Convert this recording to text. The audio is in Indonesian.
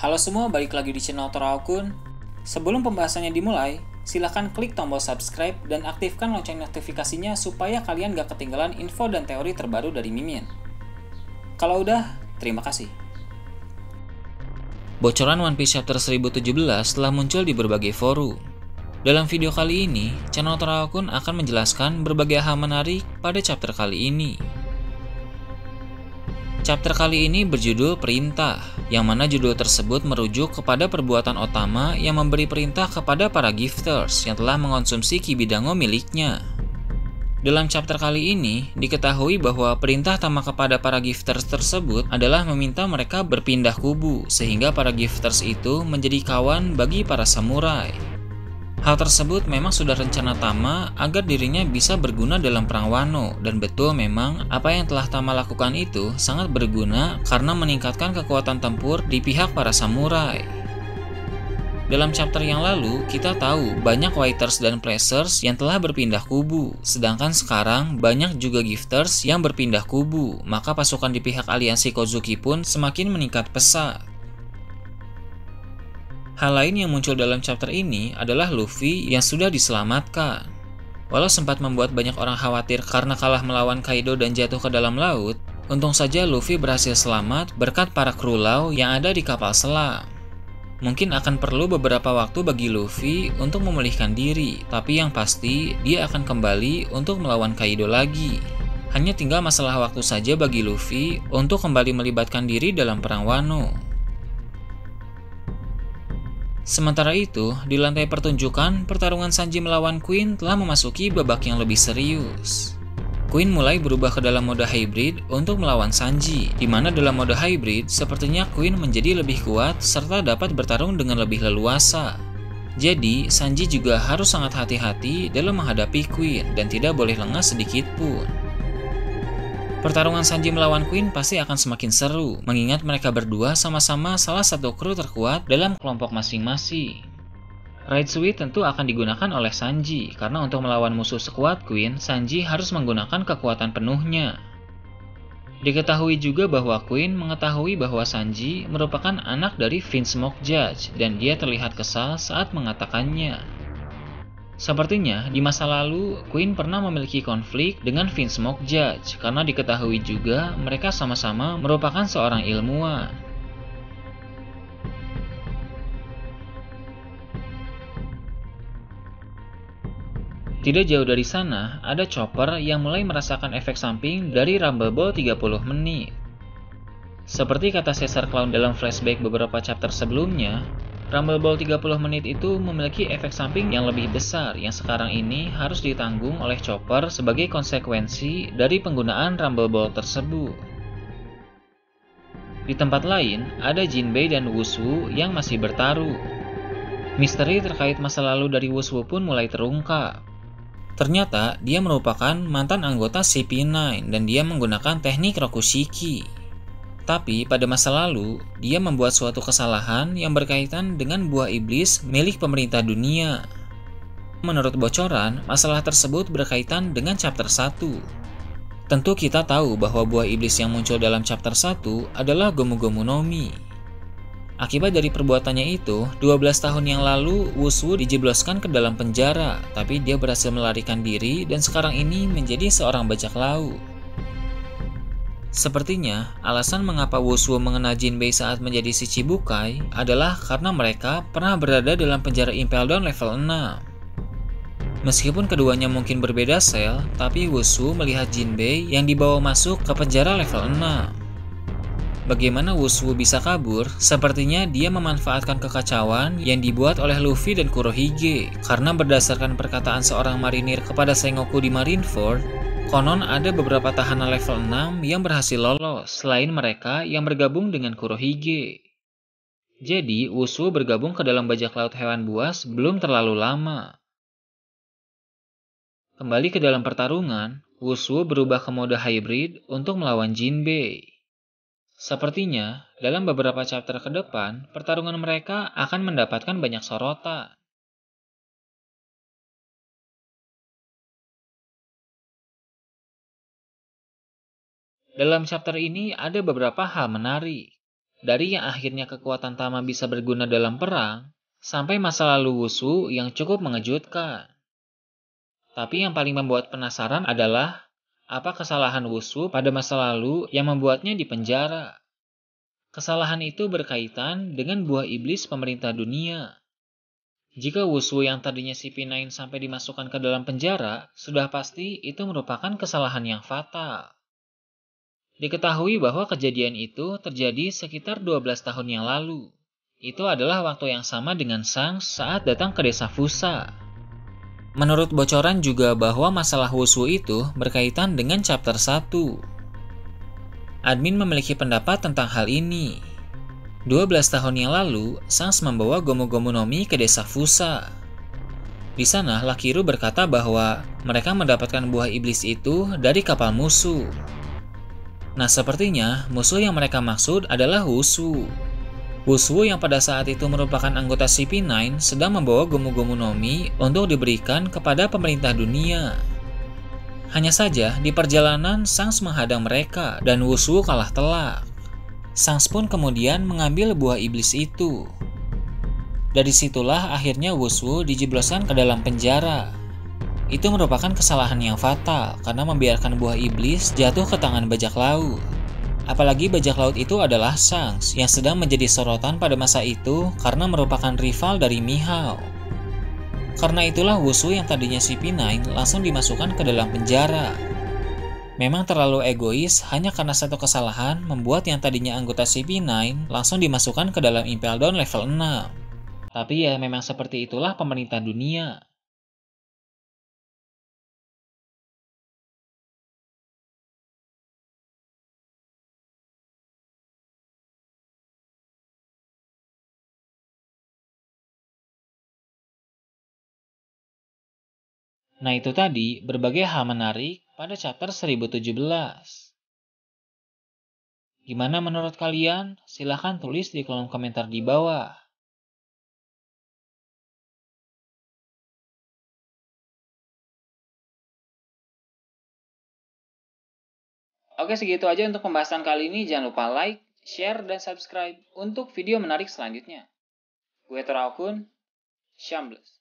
Halo semua, balik lagi di channel Toraokun. Sebelum pembahasannya dimulai, silahkan klik tombol subscribe dan aktifkan lonceng notifikasinya supaya kalian gak ketinggalan info dan teori terbaru dari Mimin. Kalau udah, terima kasih. Bocoran One Piece Chapter 1017 telah muncul di berbagai forum. Dalam video kali ini, channel Toraokun akan menjelaskan berbagai hal menarik pada chapter kali ini. Chapter kali ini berjudul Perintah, yang mana judul tersebut merujuk kepada perbuatan Otama yang memberi perintah kepada para gifters yang telah mengonsumsi Kibidango miliknya. Dalam chapter kali ini, diketahui bahwa perintah Tama kepada para gifters tersebut adalah meminta mereka berpindah kubu, sehingga para gifters itu menjadi kawan bagi para samurai. Hal tersebut memang sudah rencana Tama agar dirinya bisa berguna dalam perang Wano, dan betul memang apa yang telah Tama lakukan itu sangat berguna karena meningkatkan kekuatan tempur di pihak para samurai. Dalam chapter yang lalu, kita tahu banyak Waiters dan Placers yang telah berpindah kubu, sedangkan sekarang banyak juga Gifters yang berpindah kubu, maka pasukan di pihak aliansi Kozuki pun semakin meningkat pesat. Hal lain yang muncul dalam chapter ini adalah Luffy yang sudah diselamatkan. Walau sempat membuat banyak orang khawatir karena kalah melawan Kaido dan jatuh ke dalam laut, untung saja Luffy berhasil selamat berkat para kru Law yang ada di kapal selam. Mungkin akan perlu beberapa waktu bagi Luffy untuk memulihkan diri, tapi yang pasti dia akan kembali untuk melawan Kaido lagi. Hanya tinggal masalah waktu saja bagi Luffy untuk kembali melibatkan diri dalam perang Wano. Sementara itu, di lantai pertunjukan, pertarungan Sanji melawan Queen telah memasuki babak yang lebih serius. Queen mulai berubah ke dalam mode hybrid untuk melawan Sanji, di mana dalam mode hybrid, sepertinya Queen menjadi lebih kuat serta dapat bertarung dengan lebih leluasa. Jadi, Sanji juga harus sangat hati-hati dalam menghadapi Queen dan tidak boleh lengah sedikit pun. Pertarungan Sanji melawan Queen pasti akan semakin seru, mengingat mereka berdua sama-sama salah satu kru terkuat dalam kelompok masing-masing. Raid Suite tentu akan digunakan oleh Sanji, karena untuk melawan musuh sekuat Queen, Sanji harus menggunakan kekuatan penuhnya. Diketahui juga bahwa Queen mengetahui bahwa Sanji merupakan anak dari Vince Smoke Judge, dan dia terlihat kesal saat mengatakannya. Sepertinya, di masa lalu, Queen pernah memiliki konflik dengan Vince Smoke Judge karena diketahui juga mereka sama-sama merupakan seorang ilmuwan. Tidak jauh dari sana, ada Chopper yang mulai merasakan efek samping dari Rumble Ball 30 menit. Seperti kata Caesar Clown dalam flashback beberapa chapter sebelumnya, Rumble Ball 30 menit itu memiliki efek samping yang lebih besar yang sekarang ini harus ditanggung oleh Chopper sebagai konsekuensi dari penggunaan Rumble Ball tersebut. Di tempat lain, ada Jinbei dan Wushu yang masih bertarung. Misteri terkait masa lalu dari Wushu pun mulai terungkap. Ternyata dia merupakan mantan anggota CP9 dan dia menggunakan teknik Rokushiki. Tapi pada masa lalu, dia membuat suatu kesalahan yang berkaitan dengan buah iblis milik pemerintah dunia. Menurut bocoran, masalah tersebut berkaitan dengan chapter 1. Tentu kita tahu bahwa buah iblis yang muncul dalam chapter 1 adalah Gomu Gomu no Mi. Akibat dari perbuatannya itu, 12 tahun yang lalu Wushu dijebloskan ke dalam penjara, tapi dia berhasil melarikan diri dan sekarang ini menjadi seorang bajak laut. Sepertinya, alasan mengapa Wushu mengenal Jinbei saat menjadi Shichibukai adalah karena mereka pernah berada dalam penjara Impel Down level 6. Meskipun keduanya mungkin berbeda sel, tapi Wushu melihat Jinbei yang dibawa masuk ke penjara level 6. Bagaimana Wushu bisa kabur? Sepertinya dia memanfaatkan kekacauan yang dibuat oleh Luffy dan Kurohige, karena berdasarkan perkataan seorang marinir kepada Sengoku di Marineford, konon ada beberapa tahanan level 6 yang berhasil lolos, selain mereka yang bergabung dengan Kurohige. Jadi, Wushu bergabung ke dalam bajak laut hewan buas belum terlalu lama. Kembali ke dalam pertarungan, Wushu berubah ke mode hybrid untuk melawan Jinbei. Sepertinya, dalam beberapa chapter ke depan, pertarungan mereka akan mendapatkan banyak sorotan. Dalam chapter ini ada beberapa hal menarik. Dari yang akhirnya kekuatan Tama bisa berguna dalam perang, sampai masa lalu Wushu yang cukup mengejutkan. Tapi yang paling membuat penasaran adalah apa kesalahan Wushu pada masa lalu yang membuatnya dipenjara. Kesalahan itu berkaitan dengan buah iblis pemerintah dunia. Jika Wushu yang tadinya CP9 sampai dimasukkan ke dalam penjara, sudah pasti itu merupakan kesalahan yang fatal. Diketahui bahwa kejadian itu terjadi sekitar 12 tahun yang lalu. Itu adalah waktu yang sama dengan Shanks saat datang ke desa Fusa. Menurut bocoran juga bahwa masalah Wushu itu berkaitan dengan chapter 1. Admin memiliki pendapat tentang hal ini. 12 tahun yang lalu, Shanks membawa Gomu-Gomu no Mi ke desa Fusa. Di sana, Lakiru berkata bahwa mereka mendapatkan buah iblis itu dari kapal musuh. Nah, sepertinya musuh yang mereka maksud adalah Wushu. Wushu yang pada saat itu merupakan anggota CP9 sedang membawa Gomu-Gomu no Mi untuk diberikan kepada pemerintah dunia. Hanya saja, di perjalanan Shanks menghadang mereka dan Wushu kalah telak. Shanks pun kemudian mengambil buah iblis itu. Dari situlah akhirnya Wushu dijebloskan ke dalam penjara. Itu merupakan kesalahan yang fatal karena membiarkan buah iblis jatuh ke tangan bajak laut. Apalagi bajak laut itu adalah Shanks yang sedang menjadi sorotan pada masa itu karena merupakan rival dari Mihao. Karena itulah Wushu yang tadinya CP9 langsung dimasukkan ke dalam penjara. Memang terlalu egois hanya karena satu kesalahan membuat yang tadinya anggota CP9 langsung dimasukkan ke dalam Impel Down level 6. Tapi ya memang seperti itulah pemerintah dunia. Nah itu tadi berbagai hal menarik pada chapter 1017. Gimana menurut kalian? Silahkan tulis di kolom komentar di bawah. Oke, segitu aja untuk pembahasan kali ini. Jangan lupa like, share, dan subscribe untuk video menarik selanjutnya. Gue Toraokun, Shambles.